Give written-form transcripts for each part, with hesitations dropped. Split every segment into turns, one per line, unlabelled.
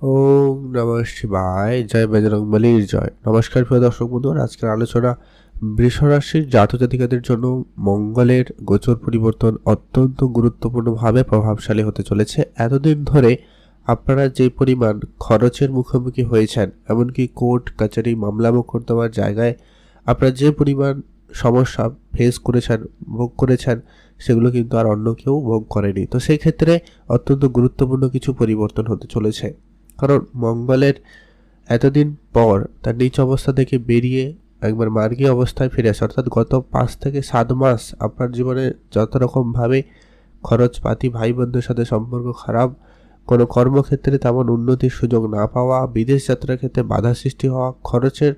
ওম নমঃ শিবায়, জয় বজরংবলীর জয়। নমস্কার প্রিয় দর্শক বন্ধু, আজকের আলোচনা বৃষ রাশির জাতক জাতিকাদের জন্য মঙ্গলের গোচর পরিবর্তন অত্যন্ত গুরুত্বপূর্ণভাবে প্রভাবশালী হতে চলেছে। এতদিন ধরে আপনারা যে পরিমাণ খরচের মুখোমুখি হয়েছেন, এমনকি কোর্ট কাচারি মামলা মোকদ্দমার জায়গায় আপনারা যে পরিমাণ সমস্যা ফেস করেছেন, ভোগ করেছেন, সেগুলো কিন্তু আর অন্য কেউ ভোগ করেনি। তো সেই ক্ষেত্রে অত্যন্ত গুরুত্বপূর্ণ কিছু পরিবর্তন হতে চলেছে। কারণ মঙ্গলের এতদিন পর তার নিচ অবস্থা থেকে বেরিয়ে একবার মার্গী অবস্থায় ফিরে আসে, অর্থাৎ গত 5 থেকে 7 মাস আপনার জীবনে যত রকমভাবে খরচপাতি, ভাই বোনদের সাথে সম্পর্ক খারাপ, কোনো কর্মক্ষেত্রে তেমন উন্নতির সুযোগ না পাওয়া, বিদেশ যাত্রার ক্ষেত্রে বাধা সৃষ্টি হওয়া, খরচের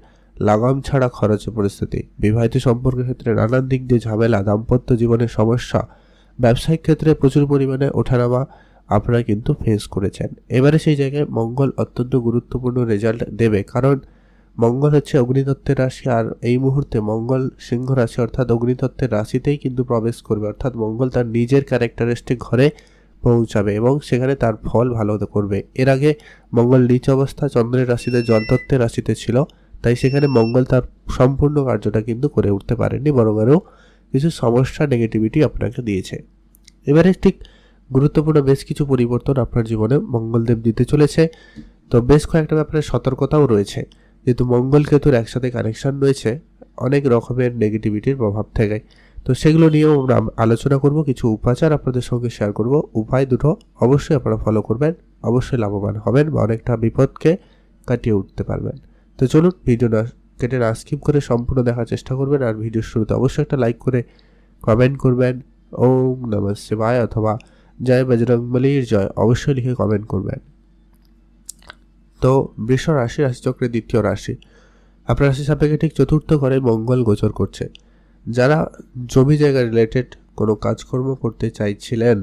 লাগাম ছাড়া খরচের পরিস্থিতি, বিবাহিত সম্পর্কের ক্ষেত্রে নানান দিক দিয়ে ঝামেলা, দাম্পত্য জীবনের সমস্যা, ব্যবসায়িক ক্ষেত্রে প্রচুর পরিমাণে ওঠানামা আপনারা কিন্তু ফেস করেছেন। এবারে সেই জায়গায় মঙ্গল অত্যন্ত গুরুত্বপূর্ণ রেজাল্ট দেবে, কারণ মঙ্গল হচ্ছে অগ্নিতত্ত্বের রাশি, আর এই মুহূর্তে মঙ্গল সিংহ রাশি অর্থাৎ অগ্নিতত্ত্বের রাশিতেই কিন্তু প্রবেশ করবে। অর্থাৎ মঙ্গল তার নিজের ক্যারেক্টারিস্টিক ঘরে পৌঁছাবে এবং সেখানে তার ফল ভালো করবে। এর আগে মঙ্গল নিচ অবস্থা চন্দ্রের রাশিতে, জলতত্ত্বের রাশিতে ছিল, তাই সেখানে মঙ্গল তার সম্পূর্ণ কার্যটা কিন্তু করে উঠতে পারেনি, বরং আরও কিছু সমস্যা, নেগেটিভিটি আপনাকে দিয়েছে। এবারে ঠিক গুরুত্বপূর্ণ বেশ কিছু পরিবর্তন আপনার জীবনে মঙ্গলদেব দিতে চলেছে। তো বেশ কয়েকটা ব্যাপারে সতর্কতাও রয়েছে, যেহেতু মঙ্গল কেতুর একসাথে কানেকশন রয়েছে, অনেক রকমের নেগেটিভিটির প্রভাব থেকে। তো সেগুলো নিয়েও আমরা আলোচনা করব, কিছু উপাচার আপনাদের সঙ্গে শেয়ার করব। উপায় দুটো অবশ্যই আপনারা ফলো করবেন, অবশ্যই লাভবান হবেন বা অনেকটা বিপদকে কাটিয়ে উঠতে পারবেন। তো চলুন, ভিডিও না কেটে না স্কিপ করে সম্পূর্ণ দেখার চেষ্টা করবেন, আর ভিডিওর শুরুতে অবশ্যই একটা লাইক করে কমেন্ট করবেন ওম নমঃ শিবায় অথবা জয় বজরংবলীর জয় অবশ্যই লিখে কমেন্ট করবেন। তো বৃষ রাশি রাশিচক্রের দ্বিতীয় রাশি, আপনার রাশি সাপেক্ষে ঠিক চতুর্থ ঘরে মঙ্গল গোচর করছে। যারা জমি জায়গা রিলেটেড কোনো কাজকর্ম করতে চাইছিলেন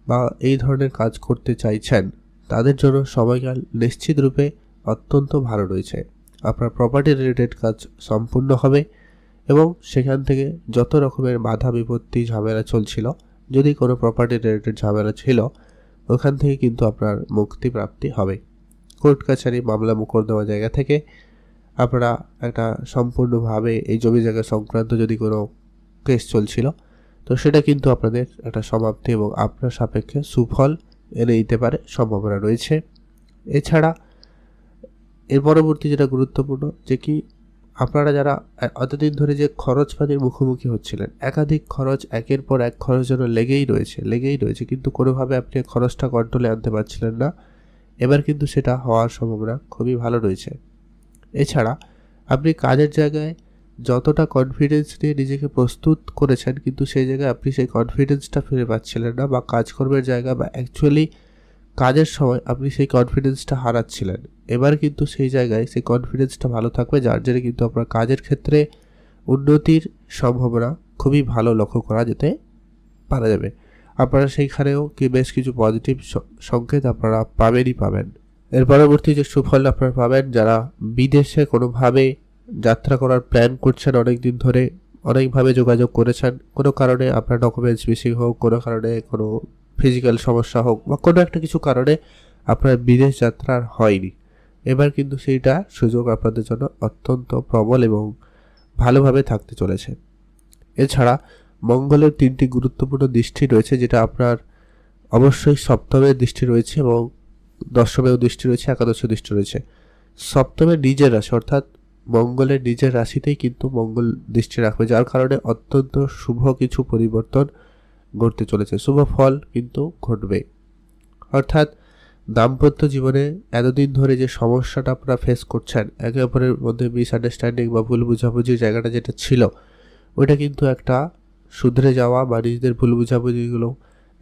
বা এই ধরনের কাজ করতে চাইছেন, তাদের জন্য সময়কাল নিশ্চিত রূপে অত্যন্ত ভালো রয়েছে। আপনার প্রপার্টি রিলেটেড কাজ সম্পূর্ণ হবে এবং সেখান থেকে যত রকমের বাধা বিপত্তি ঝামেলা চলছিল, যদি কোনো প্রপার্টি রিলেটেড ঝামেলা ছিল, ওখান থেকে কিন্তু আপনার মুক্তি প্রাপ্তি হবে। কোর্ট কাছারি মামলা মোকদ্দমা জায়গা থেকে আপনারা একটা সম্পূর্ণভাবে এই জমি জায়গা সংক্রান্ত যদি কোনো কেস চলছিল, তো সেটা কিন্তু আপনাদের একটা সমাপ্তি এবং আপনার সাপেক্ষে সুফল এনে দিতে পারে, সম্ভাবনা রয়েছে। এছাড়া এর পরবর্তী যেটা গুরুত্বপূর্ণ, যে কি আপনারা যারা এতদিন ধরে যে খরচপাতির মুখোমুখি হচ্ছিলেন, একাধিক খরচ একের পর এক খরচ যেন লেগেই রয়েছে, কিন্তু কোনোভাবে আপনি খরচটা কন্ট্রোলে আনতে পারছিলেন না, এবার কিন্তু সেটা হওয়ার সম্ভাবনা খুবই ভালো রয়েছে। এছাড়া আপনি কাজের জায়গায় যতটা কনফিডেন্স নিয়ে নিজেকে প্রস্তুত করেছেন, কিন্তু সেই জায়গায় আপনি সেই কনফিডেন্সটা ফিরে পাচ্ছিলেন না, বা কাজকর্মের জায়গা বা অ্যাকচুয়ালি কাজের সময় আপনি সেই কনফিডেন্সটা হারাচ্ছিলেন। এবার কিন্তু সেই জায়গায় সেই কনফিডেন্সটা ভালো থাকবে, যার জন্য কিন্তু আপনার কাজের ক্ষেত্রে উন্নতির সম্ভাবনা খুবই ভালো লক্ষ্য করা যেতে পারা যাবে। আপনারা সেইখানেও কি বেশ কিছু পজিটিভ সংকেত আপনারা পাবেন। এর পরবর্তী যে সুফল আপনারা পাবেন, যারা বিদেশে কোনোভাবে যাত্রা করার প্ল্যান করছেন, অনেক দিন ধরে অনেকভাবে যোগাযোগ করেছেন, কোনো কারণে আপনার ডকুমেন্টস মিসিং হোক, কোনো কারণে কোনো ফিজিক্যাল সমস্যা হোক, বা কোনো একটা কিছু কারণে আপনার বিদেশ যাত্রার হয়নি, এবার কিন্তু সেইটা সুযোগ আপনাদের জন্য অত্যন্ত প্রবল এবং ভালোভাবে থাকতে চলেছে। এছাড়া মঙ্গলের 3টি গুরুত্বপূর্ণ দৃষ্টি রয়েছে, যেটা আপনার অবশ্যই সপ্তমের দৃষ্টি রয়েছে এবং দশমেও দৃষ্টি রয়েছে, একাদশেও দৃষ্টি রয়েছে। সপ্তমের নিজের রাশি অর্থাৎ মঙ্গলের নিজের রাশিতেই কিন্তু মঙ্গল দৃষ্টি রাখবে, যার কারণে অত্যন্ত শুভ কিছু পরিবর্তন ঘটতে চলেছে, শুভ ফল কিন্তু ঘটবে। অর্থাৎ দাম্পত্য জীবনে এতদিন ধরে যে সমস্যাটা আপনারা ফেস করছেন, একে অপরের মধ্যে মিসআন্ডারস্ট্যান্ডিং বা ভুল বুঝাবুঝির জায়গাটা যেটা ছিল, ওইটা কিন্তু একটা শুধরে যাওয়া বা নিজেদের ভুল বুঝাবুঝিগুলো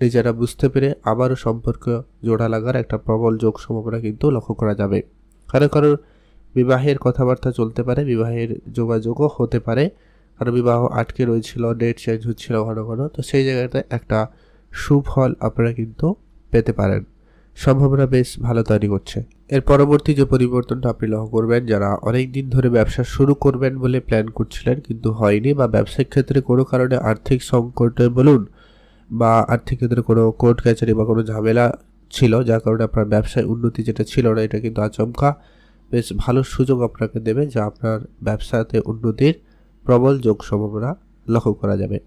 নিজেরা বুঝতে পেরে আবারও সম্পর্ক জোড়া লাগার একটা প্রবল যোগ সম্ভাবনা কিন্তু লক্ষ্য করা যাবে। কারোর বিবাহের কথাবার্তা চলতে পারে, বিবাহের যোগাযোগও হতে পারে, কারো বিবাহ আটকে রয়েছিল, ডেট চেঞ্জ হচ্ছিল ঘন ঘন, তো সেই জায়গাতে একটা সুফল আপনারা কিন্তু পেতে পারেন, সম্ভাবনা বেশ ভালো তৈরি করছে। এর পরবর্তী যে পরিবর্তনটা আপনি লক্ষ্য করবেন, যারা অনেক দিন ধরে ব্যবসা শুরু করবেন বলে প্ল্যান করছিলেন কিন্তু হয়নি, বা ব্যবসায়িক ক্ষেত্রে কোনো কারণে আর্থিক সংকটে বলুন বা আর্থিক ক্ষেত্রে কোনো কোর্ট কাছারি বা কোনো ঝামেলা ছিল, যার কারণে আপনার ব্যবসায় উন্নতি যেটা ছিল না এটা কিন্তু আচমকা বেশ ভালো সুযোগ আপনাকে দেবে, যা আপনার ব্যবসাতে উন্নতির প্রবল যোগ সম্ভাবনা লক্ষ্য করা যাবে।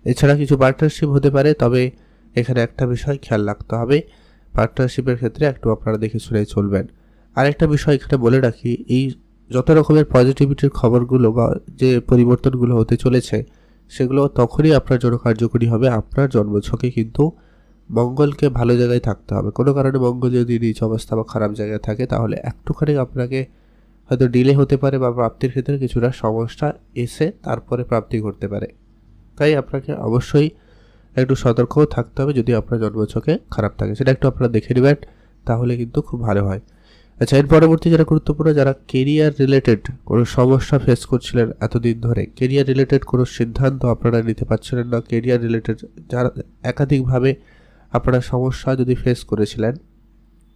এছাড়া কিছু পার্টনারশিপ হতে পারে, তবে এখানে একটা বিষয় খেয়াল রাখতে হবে, পার্টনারশিপের ক্ষেত্রে একটু আপনারা দেখে শুনে চলবেন। আরেকটা বিষয় এখানে বলে রাখি, এই যত রকমের পজিটিভিটির খবরগুলো বা যে পরিবর্তনগুলো হতে চলেছে সেগুলো তখনই আপনার জন্য কার্যকরী হবে আপনার জন্মছকে কিন্তু মঙ্গলকে ভালো জায়গায় থাকতে হবে। কোনো কারণে মঙ্গল যদি নিচ অবস্থা বা খারাপ জায়গায় থাকে তাহলে একটুখানি আপনাকে হয়তো ডিলে হতে পারে বা প্রাপ্তির ক্ষেত্রে কিছুটা সমস্যা এসে তারপরে প্রাপ্তি ঘটতে পারে। তাই আপনাকে অবশ্যই একটু সতর্কও থাকতে হবে যদি আপনার জন্মছকে খারাপ থাকে, সেটা একটু আপনারা দেখে নেবেন, তাহলে কিন্তু খুব ভালো হয়। আচ্ছা, এর পরবর্তী যারা গুরুত্বপূর্ণ, যারা কেরিয়ার রিলেটেড কোনো সমস্যা ফেস করছিলেন এতদিন ধরে, কেরিয়ার রিলেটেড কোনো সিদ্ধান্ত আপনারা নিতে পারছিলেন না, কেরিয়ার রিলেটেড যারা একাধিকভাবে আপনারা সমস্যা যদি ফেস করেছিলেন,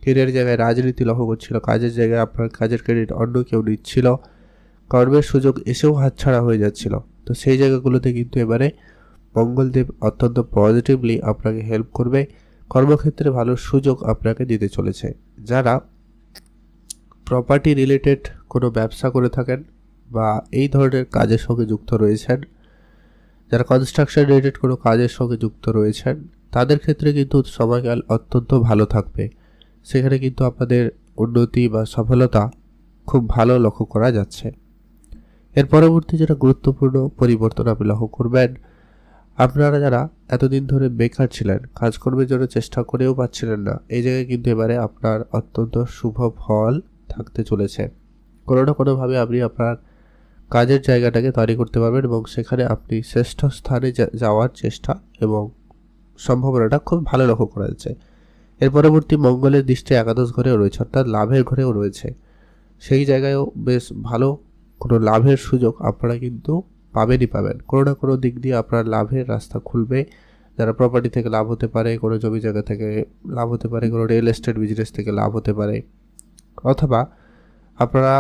কেরিয়ার জায়গায় রাজনীতি লক্ষ্য করছিল, কাজের জায়গায় আপনার কাজের ক্রেডিট অন্য কেউ নিচ্ছিল, কর্মের সুযোগ এসেও হাতছাড়া হয়ে যাচ্ছিল, তো সেই জায়গাগুলোতে কিন্তু এবারে মঙ্গলদেব অত্যন্ত পজিটিভলি আপনাকে হেল্প করবে, কর্মক্ষেত্রে ভালো সুযোগ আপনাকে দিতে চলেছে। যারা প্রপার্টি রিলেটেড কোনো ব্যবসা করে থাকেন বা এই ধরনের কাজের সঙ্গে যুক্ত রয়েছেন, যারা কনস্ট্রাকশন রিলেটেড কোনো কাজের সঙ্গে যুক্ত রয়েছেন, তাদের ক্ষেত্রে কিন্তু সময়কাল অত্যন্ত ভালো থাকবে। সেখানে কিন্তু আপনাদের উন্নতি বা সফলতা খুব ভালো লক্ষ্য করা যাচ্ছে। এর পরবর্তী যেটা গুরুত্বপূর্ণ পরিবর্তন আপনি লক্ষ্য করবেন, আপনারা যারা এতদিন ধরে বেকার ছিলেন, কাজকর্মের জন্য চেষ্টা করেও পাচ্ছিলেন না, এই জায়গায় কিন্তু এবারে আপনার অত্যন্ত শুভ ফল থাকতে চলেছে। কোনো না কোনোভাবে আপনি আপনার কাজের জায়গাটাকে তৈরি করতে পারবেন এবং সেখানে আপনি শ্রেষ্ঠ স্থানে যাওয়ার চেষ্টা এবং সম্ভাবনাটা খুব ভালো লক্ষ্য করা যাচ্ছে। এর পরবর্তী মঙ্গলের দৃষ্টি একাদশ ঘরেও রয়েছে, অর্থাৎ লাভের ঘরেও রয়েছে, সেই জায়গায়ও বেশ ভালো কোনো লাভের সুযোগ আপনারা কিন্তু পাবেন। কোনো না কোনো দিক দিয়ে আপনার লাভের রাস্তা খুলবে। যারা প্রপার্টি থেকে লাভ হতে পারে, কোনো জমি জায়গা থেকে লাভ হতে পারে, কোনো রিয়েল এস্টেট বিজনেস থেকে লাভ হতে পারে, অথবা আপনারা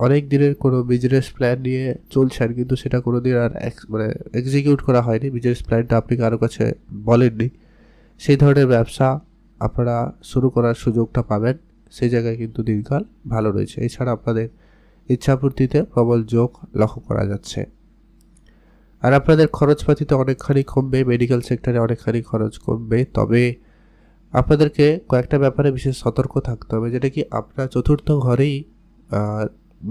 অনেক দিনের কোনো বিজনেস প্ল্যান নিয়ে চলছেন কিন্তু সেটা কোনো দিন আর এক্সিকিউট করা হয়নি, বিজনেস প্ল্যানটা আপনি কারো কাছে বলেননি, সেই ধরনের ব্যবসা আপনারা শুরু করার সুযোগটা পাবেন। সেই জায়গায় কিন্তু দিনকাল ভালো রয়েছে। এছাড়া আপনাদের ইচ্ছাপূর্তিতে প্রবল যোগ লক্ষ্য করা যাচ্ছে। আর আপনাদের খরচপাতিতে অনেকখানি কমবে, মেডিকেল সেক্টরে অনেকখানি খরচ কমবে, তবে আপনাদেরকে কয়েকটা ব্যাপারে বিশেষ সতর্ক থাকতে হবে, যেটা কি আপনার চতুর্থ ঘরেই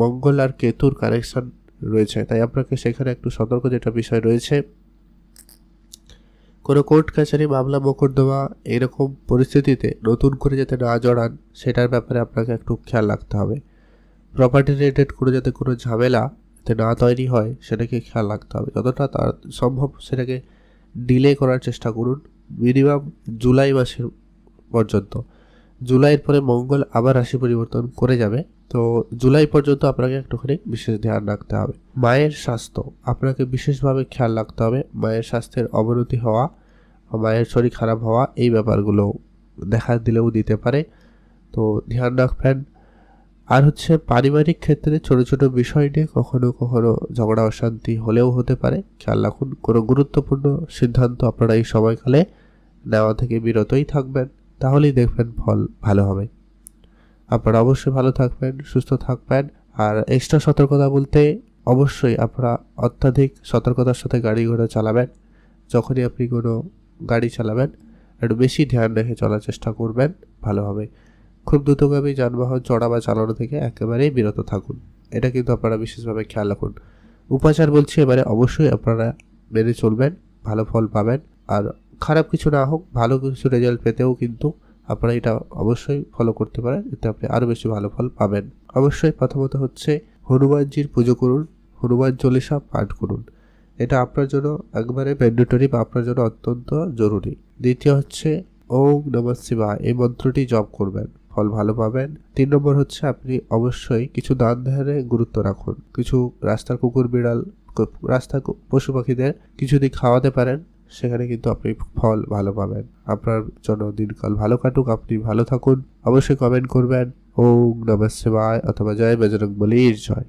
মঙ্গল আর কেতুর কানেকশন রয়েছে, তাই আপনাকে সেখানে একটু সতর্ক যেটা বিষয় রয়েছে, কোনো কোর্ট কাছারি মামলা মোকদ্দমা এরকম পরিস্থিতিতে নতুন করে যাতে না জড়ান সেটার ব্যাপারে আপনাকে একটু খেয়াল রাখতে হবে। প্রপার্টি রিলেটেড করে যাতে কোনো ঝামেলা যাতে না তৈরি হয় সেটাকে খেয়াল রাখতে হবে, যতটা তার সম্ভব সেটাকে ডিলে করার চেষ্টা করুন মিনিমাম জুলাই মাসের পর্যন্ত। জুলাইয়ের পরে মঙ্গল আবার রাশি পরিবর্তন করে যাবে, তো জুলাই পর্যন্ত আপনাকে একটুখানি বিশেষ ধ্যান রাখতে হবে। মায়ের স্বাস্থ্য আপনাকে বিশেষভাবে খেয়াল রাখতে হবে, মায়ের স্বাস্থ্যের অবনতি হওয়া, মায়ের শরীর খারাপ হওয়া, এই ব্যাপারগুলো দেখা দিলেও দিতে পারে, তো ধ্যান রাখবেন। আর হচ্ছে পারিবারিক ক্ষেত্রে ছোট ছোট বিষয় নিয়ে কখনো কখনো ঝগড়া অশান্তি হলেও হতে পারে, খেয়াল রাখুন। কোনো গুরুত্বপূর্ণ সিদ্ধান্ত আপনারা এই সময়কালে নেওয়া থেকে বিরতই থাকবেন, তাহলেই দেখবেন ফল ভালো হবে। আপনারা অবশ্যই ভালো থাকবেন, সুস্থ থাকবেন। আর এক্সট্রা সতর্কতা বলতে অবশ্যই আপনারা অত্যাধিক সতর্কতার সাথে গাড়ি ঘোড়া চালাবেন। যখনই আপনি কোনো গাড়ি চালাবেন একটু বেশি ধ্যান রেখে চলার চেষ্টা করবেন, ভালো হবে। খুব দ্রুতগামী যানবাহন চড়া বা চালানো থেকে একেবারেই বিরত থাকুন, এটা কিন্তু আপনারা বিশেষভাবে খেয়াল রাখুন। উপাচার বলছি এবারে অবশ্যই আপনারা মেনে চলবেন, ভালো ফল পাবেন। আর খারাপ কিছু না হোক, ভালো কিছু রেজাল্ট পেতেও কিন্তু আপনারা এটা অবশ্যই ফলো করতে পারেন, এতে আপনি আরও বেশি ভালো ফল পাবেন। অবশ্যই প্রথমত হচ্ছে হনুমানজির পুজো করুন, হনুমান চল্লিশা পাঠ করুন, এটা আপনার জন্য একবারে ম্যান্ডেটরি বা আপনার জন্য অত্যন্ত জরুরি। দ্বিতীয় হচ্ছে ওম নমঃ শিবায় এই মন্ত্রটি জপ করবেন, ফল ভালো পাবেন। 3 নম্বর হচ্ছে আপনি অবশ্যই কিছু দান ধ্যানে গুরুত্ব রাখুন, কিছু রাস্তার কুকুর বিড়াল, রাস্তার পশু পাখিদের কিছু দিন খাওয়াতে পারেন, সেখানে কিন্তু আপনি ফল ভালো পাবেন। আপনার জন্য দিনকাল ভালো কাটুক, আপনি ভালো থাকুন। অবশ্যই কমেন্ট করবেন ওম নমঃ শিবায় অথবা জয় বজরংবলীর জয়।